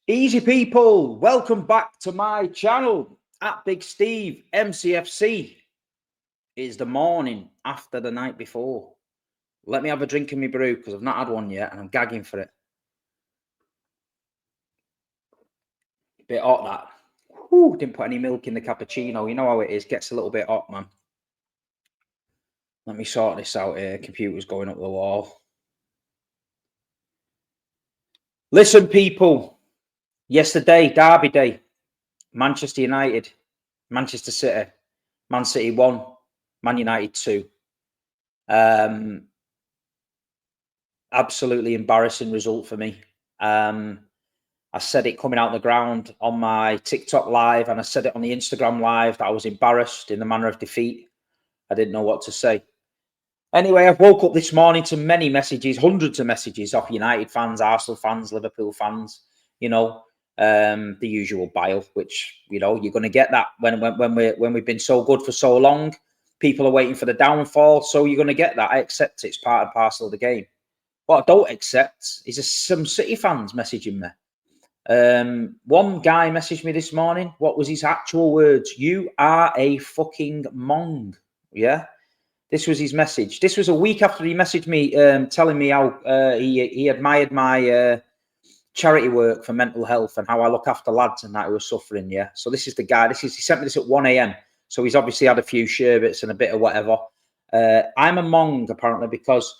Easy people, welcome back to my channel at Big Steve. MCFC is the morning after the night before. Let me have a drink of my brew because I've not had one yet and I'm gagging for it. Bit hot that. Whew, didn't put any milk in the cappuccino. You know how it is, gets a little bit hot, man. Let me sort this out here. Computer's going up the wall. Listen, people. Yesterday, Derby Day. Manchester United, Manchester City. Man City 1, Man United 2. Absolutely embarrassing result for me. I said it coming out the ground on my TikTok live, and I said it on the Instagram live that I was embarrassed in the manner of defeat. I didn't know what to say. Anyway, I woke up this morning to many messages, hundreds of messages off United fans, Arsenal fans, Liverpool fans, the usual bile, which, you're going to get that when we've been so good for so long. People are waiting for the downfall, so you're going to get that. I accept it. It's part and parcel of the game. What I don't accept is some City fans messaging me. One guy messaged me this morning. What was his actual words? "You are a fucking mong." Yeah. This was his message. This was a week after he messaged me telling me how he admired my charity work for mental health and how I look after lads and that who are suffering. Yeah. So this is the guy. He sent me this at 1 a.m. So he's obviously had a few sherbets and a bit of whatever. I'm a mong apparently because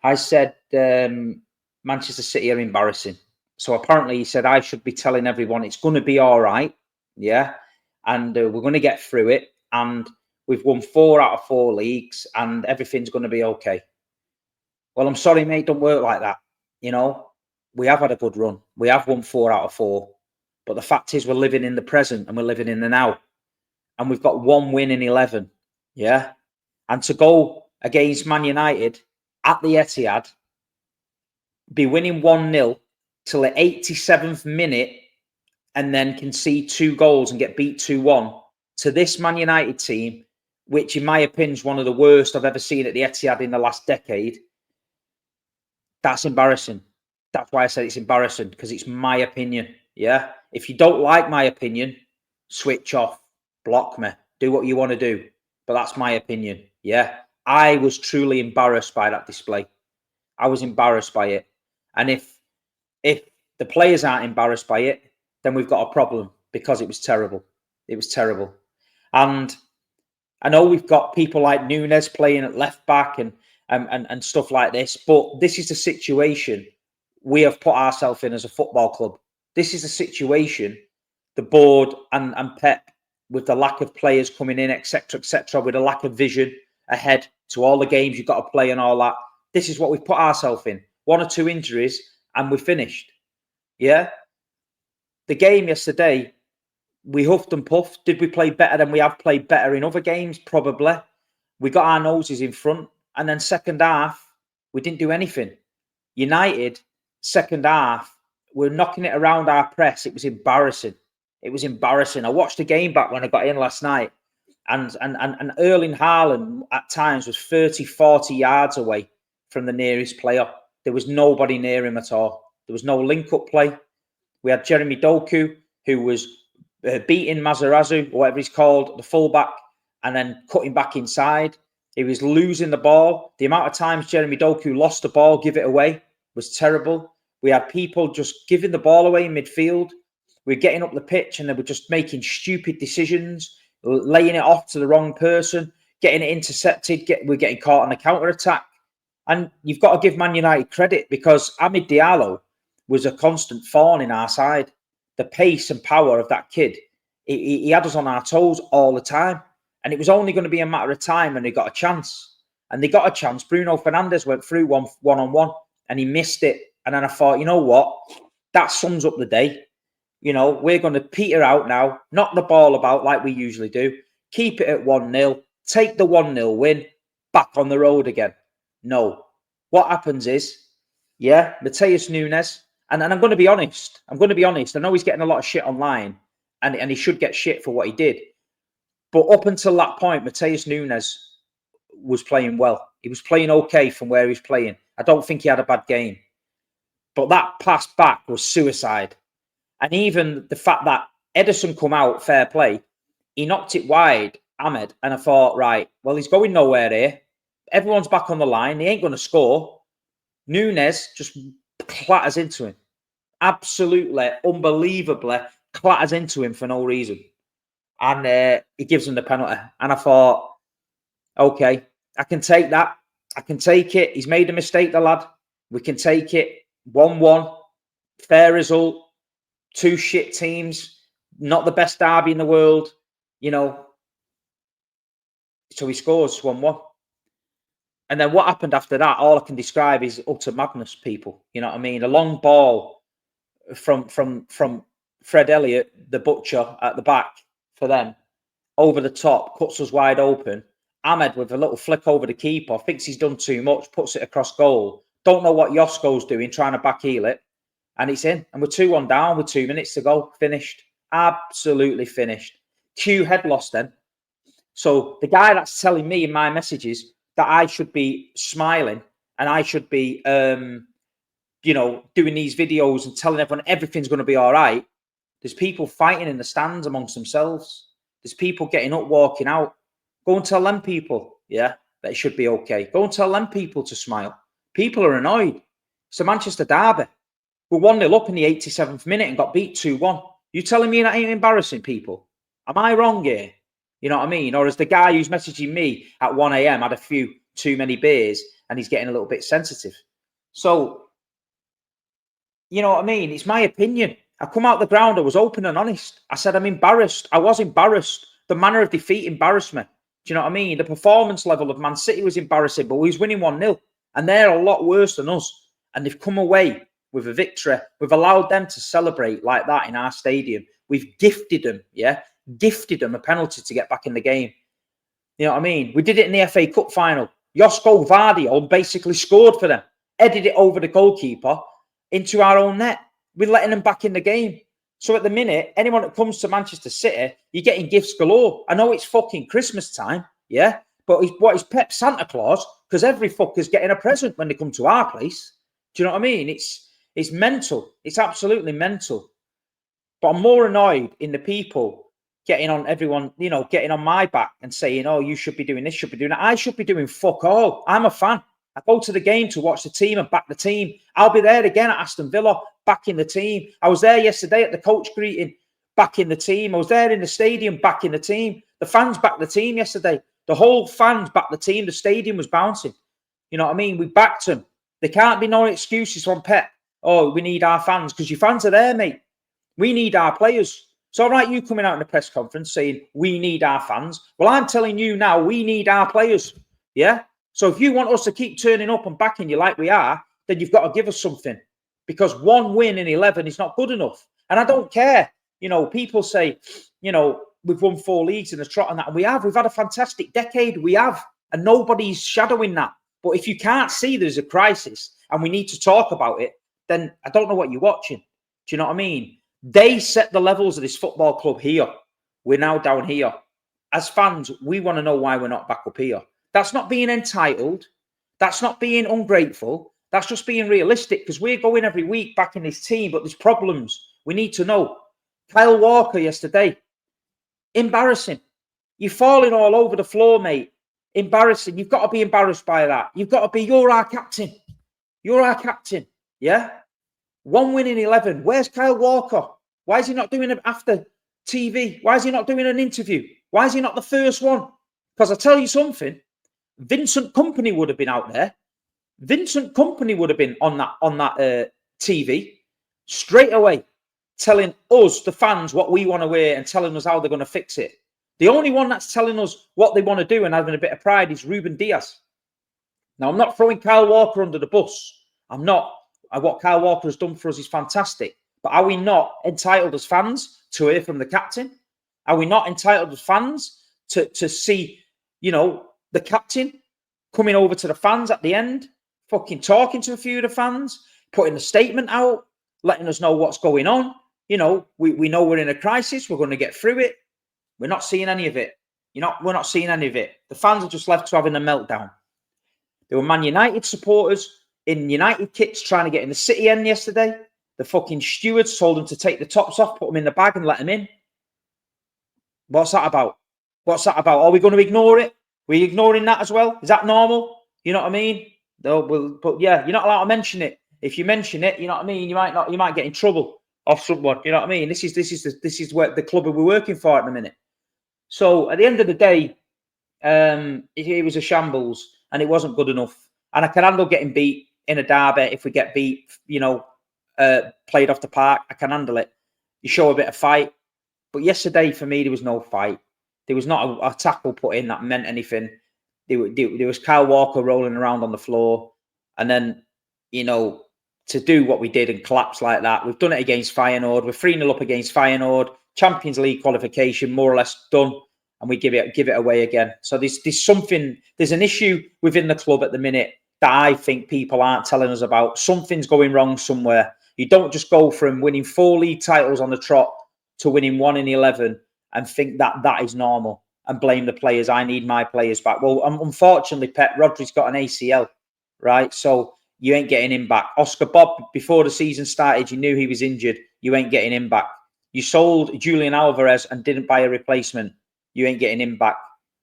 I said Manchester City are embarrassing. So apparently he said I should be telling everyone it's going to be all right. Yeah. And we're going to get through it. And we've won 4 out of 4 leagues and everything's going to be okay. Well, I'm sorry, mate. Don't work like that. We have had a good run. We have won 4 out of 4. But the fact is we're living in the present and we're living in the now. And we've got 1 win in 11. Yeah. And to go against Man United at the Etihad, be winning 1-0 till the 87th minute and then concede 2 goals and get beat 2-1 to this Man United team, which in my opinion is one of the worst I've ever seen at the Etihad in the last decade. That's embarrassing. That's why I said it's embarrassing, because it's my opinion. Yeah. If you don't like my opinion, switch off, block me, do what you want to do. But that's my opinion. Yeah. I was truly embarrassed by that display. I was embarrassed by it. And if the players aren't embarrassed by it, then we've got a problem, because it was terrible. It was terrible. And I know we've got people like Nunes playing at left back and stuff like this, but this is the situation we have put ourselves in as a football club. This is the situation the board and Pep, with the lack of players coming in, etc., with a lack of vision ahead to all the games you've got to play and all that. This is what we've put ourselves in. 1 or 2 injuries and we're finished. Yeah. The game yesterday, we huffed and puffed. Did we play better than we have played better in other games? Probably. We got our noses in front. And then second half, we didn't do anything. United, second half, we're knocking it around our press. It was embarrassing. It was embarrassing. I watched the game back when I got in last night. And Erling Haaland at times was 30, 40 yards away from the nearest player. There was nobody near him at all. There was no link-up play. We had Jeremy Doku, who was beating Matarazzo, or whatever he's called, the fullback, and then cutting back inside. He was losing the ball. The amount of times Jeremy Doku lost the ball, give it away, was terrible. We had people just giving the ball away in midfield. We were getting up the pitch and they were just making stupid decisions, laying it off to the wrong person, getting it intercepted. We're getting caught on a counter-attack. And you've got to give Man United credit, because Amid Diallo was a constant thorn in our side. The pace and power of that kid, he had us on our toes all the time. And it was only going to be a matter of time when they got a chance. And they got a chance. Bruno Fernandes went through one-on-one and he missed it. And then I thought, you know what? That sums up the day. We're going to peter out now, knock the ball about like we usually do, keep it at 1-0, take the 1-0 win, back on the road again. No. What happens is, Matheus Nunes, and I'm going to be honest. I know he's getting a lot of shit online, and he should get shit for what he did. But up until that point, Matheus Nunes was playing well. He was playing okay from where he was playing. I don't think he had a bad game. But that pass back was suicide. And even the fact that Edison come out, fair play, he knocked it wide, Ahmed, and I thought, right, well, he's going nowhere here. Everyone's back on the line. He ain't going to score. Nunes just clatters into him. Absolutely, unbelievably clatters into him for no reason. And he gives him the penalty. And I thought, okay, I can take that. I can take it. He's made a mistake, the lad. We can take it. 1-1. Fair result. Two shit teams. Not the best derby in the world. You know. So he scores 1-1. And then what happened after that, all I can describe is utter madness, people. You know what I mean? A long ball from Fred Elliott, the butcher, at the back for them, over the top, cuts us wide open. Ahmed, with a little flick over the keeper, thinks he's done too much, puts it across goal. Don't know what Josko's doing, trying to backheel it. And it's in. And we're 2-1 down with 2 minutes to go. Finished. Absolutely finished. Q head loss then. So the guy that's telling me in my messages that I should be smiling and I should be, you know, doing these videos and telling everyone everything's going to be all right. There's people fighting in the stands amongst themselves. There's people getting up, walking out. Go and tell them people, yeah, that it should be okay. Go and tell them people to smile. People are annoyed. It's a Manchester derby. We're 1-0 up in the 87th minute and got beat 2-1. You telling me that ain't embarrassing, people? Am I wrong here? You know what I mean? Or as the guy who's messaging me at 1 a.m. had a few too many beers and he's getting a little bit sensitive. So, you know what I mean? It's my opinion. I come out the ground, I was open and honest. I said I'm embarrassed. I was embarrassed. The manner of defeat embarrassed me. Do you know what I mean? The performance level of Man City was embarrassing, but we was winning 1-0. And they're a lot worse than us. And they've come away with a victory. We've allowed them to celebrate like that in our stadium. We've gifted them, yeah? Gifted them a penalty to get back in the game. You know what I mean? We did it in the FA Cup final. Josko Vardio basically scored for them. Headed it over the goalkeeper into our own net. We're letting them back in the game. So at the minute, anyone that comes to Manchester City, you're getting gifts galore. I know it's fucking Christmas time, yeah? But what is Pep Santa Claus? Because every fucker's getting a present when they come to our place. Do you know what I mean? It's mental. It's absolutely mental. But I'm more annoyed in the people getting on everyone, you know, getting on my back and saying, oh, you should be doing this, should be doing that. I should be doing fuck all. I'm a fan. I go to the game to watch the team and back the team. I'll be there again at Aston Villa, backing the team. I was there yesterday at the coach greeting, backing the team. I was there in the stadium, backing the team. The fans backed the team yesterday. The whole fans backed the team. The stadium was bouncing. You know what I mean? We backed them. There can't be no excuses from Pep. Oh, we need our fans, because your fans are there, mate. We need our players. So, right, you coming out in a press conference saying we need our fans. Well, I'm telling you now, we need our players. Yeah? So if you want us to keep turning up and backing you like we are, then you've got to give us something. Because 1 win in 11 is not good enough. And I don't care. You know, people say, you know, we've won 4 leagues in the trot and that. And we have. We've had a fantastic decade. We have. And nobody's shadowing that. But if you can't see there's a crisis and we need to talk about it, then I don't know what you're watching. Do you know what I mean? They set the levels of this football club here. We're now down here. As fans, we want to know why we're not back up here. That's not being entitled. That's not being ungrateful. That's just being realistic, because we're going every week back in this team, but there's problems. We need to know. Kyle Walker yesterday. Embarrassing. You're falling all over the floor, mate. Embarrassing. You've got to be embarrassed by that. You've got to be, you're our captain. You're our captain. Yeah? 1 win in 11. Where's Kyle Walker? Why is he not doing it after TV? Why is he not doing an interview? Why is he not the first one? Because I tell you something, Vincent Kompany would have been out there. Vincent Kompany would have been on that TV straight away, telling us, the fans, what we want to wear and telling us how they're going to fix it. The only one that's telling us what they want to do and having a bit of pride is Ruben Diaz. Now, I'm not throwing Kyle Walker under the bus. I'm not. What Kyle Walker has done for us is fantastic. But are we not entitled as fans to hear from the captain? Are we not entitled as fans to see, you know, the captain coming over to the fans at the end, fucking talking to a few of the fans, putting a statement out, letting us know what's going on? You know, we know we're in a crisis. We're going to get through it. We're not seeing any of it. We're not seeing any of it. The fans are just left to having a meltdown. There were Man United supporters in United kits trying to get in the City end yesterday. The fucking stewards told them to take the tops off, put them in the bag and let them in. What's that about? What's that about? Are we going to ignore it? We're ignoring that as well? Is that normal? You know what I mean? No, but yeah, you're not allowed to mention it. If you mention it, you know what I mean, you might get in trouble off someone. You know what I mean? This is what the club we're working for at the minute. So at the end of the day, it was a shambles and it wasn't good enough. And I can handle getting beat in a derby if we get beat, played off the park. I can handle it. You show a bit of fight. But yesterday, for me, there was no fight. There was not a tackle put in that meant anything. There was Kyle Walker rolling around on the floor. And then, to do what we did and collapse like that, we've done it against Feyenoord. We're 3-0 up against Feyenoord. Champions League qualification, more or less done. And we give it away again. So there's an issue within the club at the minute that I think people aren't telling us about. Something's going wrong somewhere. You don't just go from winning 4 league titles on the trot to winning 1 in 11 and think that is normal and blame the players. I need my players back. Well, unfortunately, Pep, Rodri's got an ACL, right? So you ain't getting him back. Oscar Bob, before the season started, you knew he was injured. You ain't getting him back. You sold Julian Alvarez and didn't buy a replacement. You ain't getting him back.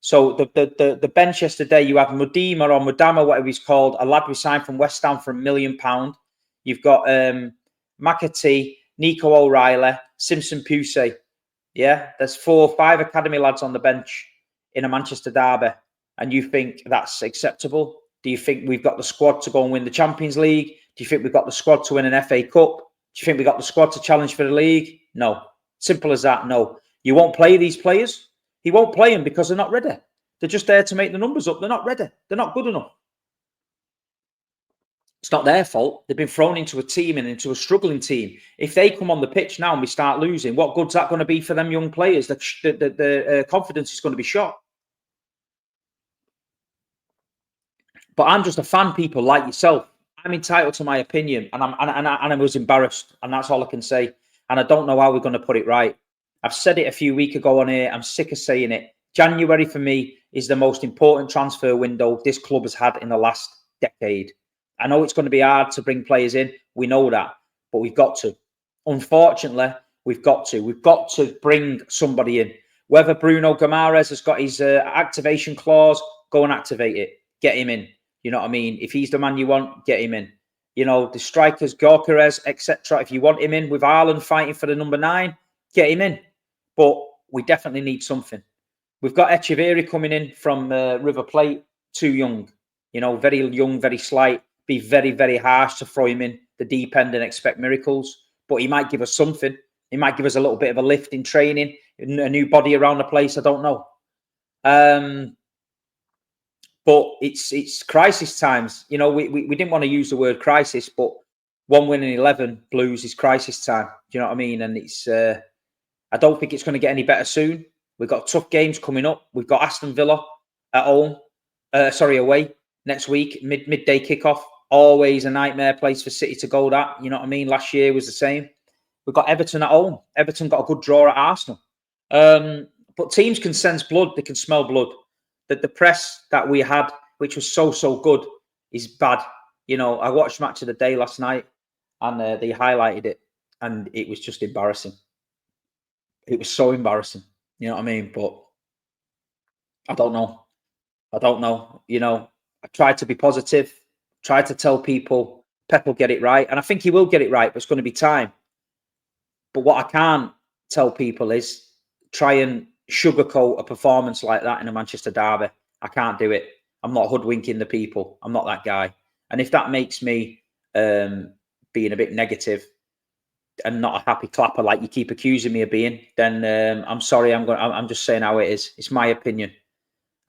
So the bench yesterday, you have Mudima or Mudama, whatever he's called, a lad we signed from West Ham for £1 million. You've got McAtee, Nico O'Reilly, Simpson Pusey. Yeah, there's 4 or 5 academy lads on the bench in a Manchester derby. And you think that's acceptable? Do you think we've got the squad to go and win the Champions League? Do you think we've got the squad to win an FA Cup? Do you think we've got the squad to challenge for the league? No. Simple as that, no. You won't play these players. He won't play them because they're not ready. They're just there to make the numbers up. They're not ready. They're not good enough. It's not their fault. They've been thrown into a team and into a struggling team. If they come on the pitch now and we start losing, what good's that going to be for them young players? The confidence is going to be shot. But I'm just a fan, people like yourself. I'm entitled to my opinion, and I was embarrassed, and that's all I can say. And I don't know how we're going to put it right. I've said it a few weeks ago on here. I'm sick of saying it. January for me is the most important transfer window this club has had in the last decade. I know it's going to be hard to bring players in. We know that, but we've got to. Unfortunately, we've got to. We've got to bring somebody in. Whether Bruno Guimaraes has got his activation clause, go and activate it. Get him in. You know what I mean? If he's the man you want, get him in. The strikers, Gyökeres, etc. If you want him in with Ireland fighting for the number 9, get him in. But we definitely need something. We've got Echeverri coming in from River Plate, too young. Very young, very slight. Be very, very harsh to throw him in the deep end and expect miracles. But he might give us something. He might give us a little bit of a lift in training, a new body around the place. I don't know. But it's crisis times. We didn't want to use the word crisis, but 1 win in 11 Blues is crisis time. Do you know what I mean? And it's I don't think it's going to get any better soon. We've got tough games coming up. We've got Aston Villa at home, away next week, midday kickoff. Always a nightmare place for City to go that. You know what I mean? Last year was the same. We've got Everton at home. Everton got a good draw at Arsenal. But teams can sense blood. They can smell blood. The press that we had, which was so good, is bad. I watched Match of the Day last night and they highlighted it and it was just embarrassing. It was so embarrassing. You know what I mean? But I don't know. I tried to be positive, tried to tell people Pep will get it right. And I think he will get it right, but it's going to be time. But what I can't tell people is try and sugarcoat a performance like that in a Manchester derby. I can't do it. I'm not hoodwinking the people. I'm not that guy. And if that makes me being a bit negative and not a happy clapper like you keep accusing me of being, then I'm sorry. I'm just saying how it is. It's my opinion.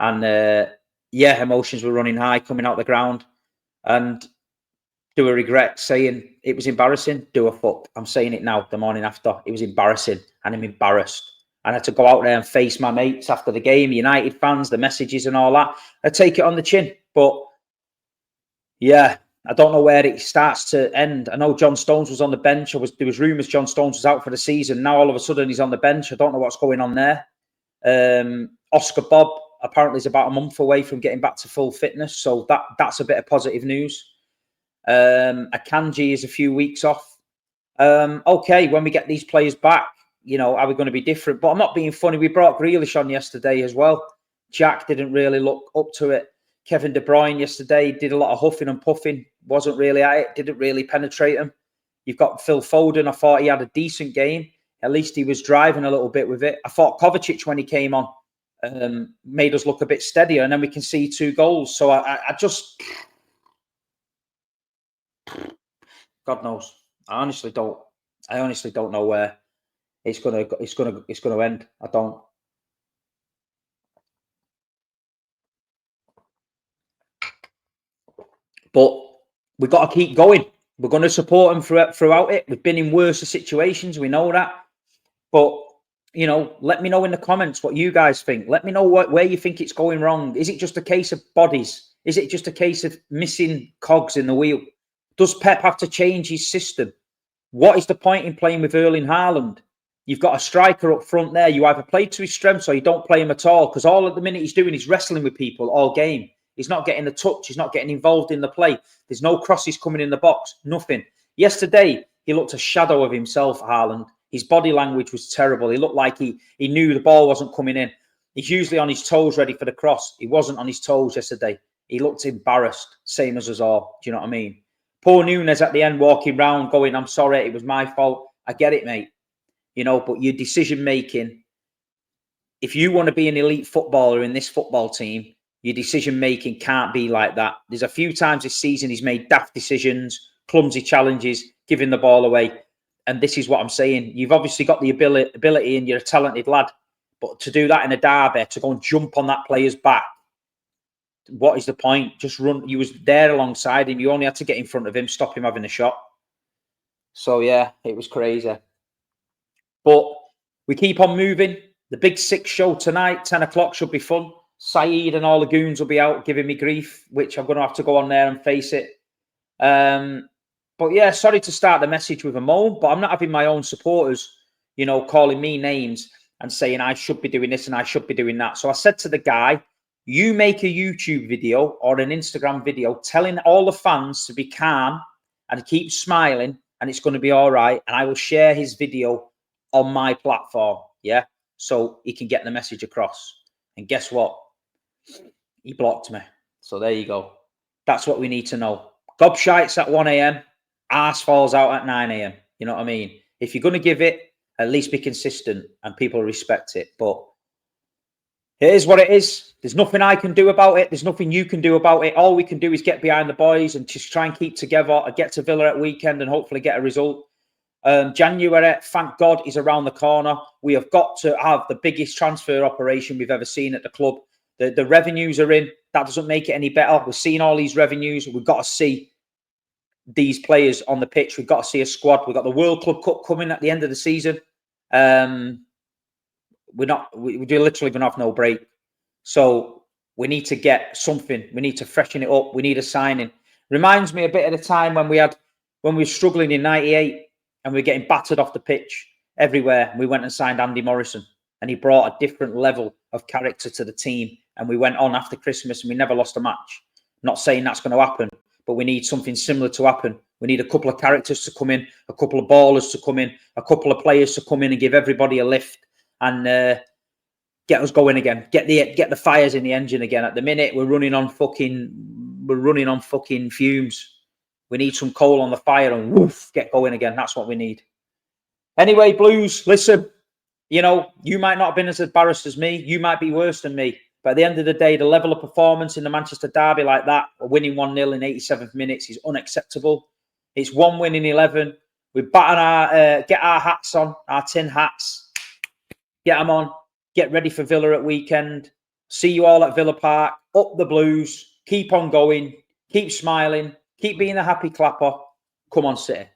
And emotions were running high coming out the ground. And do I regret saying it was embarrassing? Do a fuck. I'm saying it now, the morning after. It was embarrassing, and I'm embarrassed. And I had to go out there and face my mates after the game, United fans, the messages and all that. I take it on the chin. But yeah, I don't know where it starts to end. I know John Stones was on the bench. There was rumours John Stones was out for the season. Now all of a sudden he's on the bench. I don't know what's going on there. Oscar Bob apparently is about a month away from getting back to full fitness. So that's a bit of positive news. Akanji is a few weeks off. Okay, when we get these players back, are we going to be different? But I'm not being funny. We brought Grealish on yesterday as well. Jack didn't really look up to it. Kevin De Bruyne yesterday did a lot of huffing and puffing. Wasn't really at it. Didn't really penetrate him. You've got Phil Foden. I thought he had a decent game. At least he was driving a little bit with it. I thought Kovacic, when he came on, made us look a bit steadier. And then we can see 2 goals. So I just... God knows. I honestly don't know where it's gonna end. I don't. But we've got to keep going. We're going to support them throughout it. We've been in worse situations. We know that. But, let me know in the comments what you guys think. Let me know where you think it's going wrong. Is it just a case of bodies? Is it just a case of missing cogs in the wheel? Does Pep have to change his system? What is the point in playing with Erling Haaland? You've got a striker up front there. You either play to his strengths or you don't play him at all, because all at the minute he's doing is wrestling with people all game. He's not getting the touch. He's not getting involved in the play. There's no crosses coming in the box. Nothing. Yesterday, he looked a shadow of himself, Haaland. His body language was terrible. He looked like he knew the ball wasn't coming in. He's usually on his toes ready for the cross. He wasn't on his toes yesterday. He looked embarrassed, same as us all. Do you know what I mean? Poor Nunes at the end walking round going, I'm sorry, it was my fault. I get it, mate. But your decision-making, if you want to be an elite footballer in this football team, your decision-making can't be like that. There's a few times this season he's made daft decisions, clumsy challenges, giving the ball away. And this is what I'm saying. You've obviously got the ability and you're a talented lad. But to do that in a derby, to go and jump on that player's back, what is the point? Just run. You was there alongside him. You only had to get in front of him, stop him having a shot. So, yeah, it was crazy. But we keep on moving. The Big 6 show tonight, 10 o'clock, should be fun. Saeed and all the goons will be out giving me grief, which I'm going to have to go on there and face it. But, yeah, sorry to start the message with a moan, but I'm not having my own supporters, calling me names and saying I should be doing this and I should be doing that. So I said to the guy, you make a YouTube video or an Instagram video telling all the fans to be calm and keep smiling and it's going to be all right. And I will share his video on my platform, yeah? So he can get the message across. And guess what? He blocked me. So there you go. That's what we need to know. Gobshites at 1 a.m. Arse falls out at 9 a.m. You know what I mean? If you're going to give it, at least be consistent and people respect it. But it is what it is. There's nothing I can do about it. There's nothing you can do about it. All we can do is get behind the boys and just try and keep together, get to Villa at weekend and hopefully get a result. January, thank God, is around the corner. We have got to have the biggest transfer operation we've ever seen at the club. The revenues are in. That doesn't make it any better. We're seeing all these revenues. We've got to see these players on the pitch. We've got to see a squad. We've got the World Club Cup coming at the end of the season. We're literally going to have no break. So we need to get something. We need to freshen it up. We need a signing. Reminds me a bit of the time when we were struggling in '98 and we were getting battered off the pitch everywhere. We went and signed Andy Morrison and he brought a different level of character to the team. And we went on after Christmas and we never lost a match. Not saying that's going to happen, but we need something similar to happen. We need a couple of characters to come in, a couple of ballers to come in, a couple of players to come in and give everybody a lift and get us going again. Get the fires in the engine again. At the minute, we're running on fucking fumes. We need some coal on the fire and woof, get going again. That's what we need. Anyway, Blues, listen, you might not have been as embarrassed as me. You might be worse than me. But at the end of the day, the level of performance in the Manchester derby like that, winning 1-0 in 87 minutes is unacceptable. It's 1 win in 11. We get our hats on, our tin hats, get them on, get ready for Villa at weekend. See you all at Villa Park. Up the Blues. Keep on going. Keep smiling. Keep being a happy clapper. Come on, City.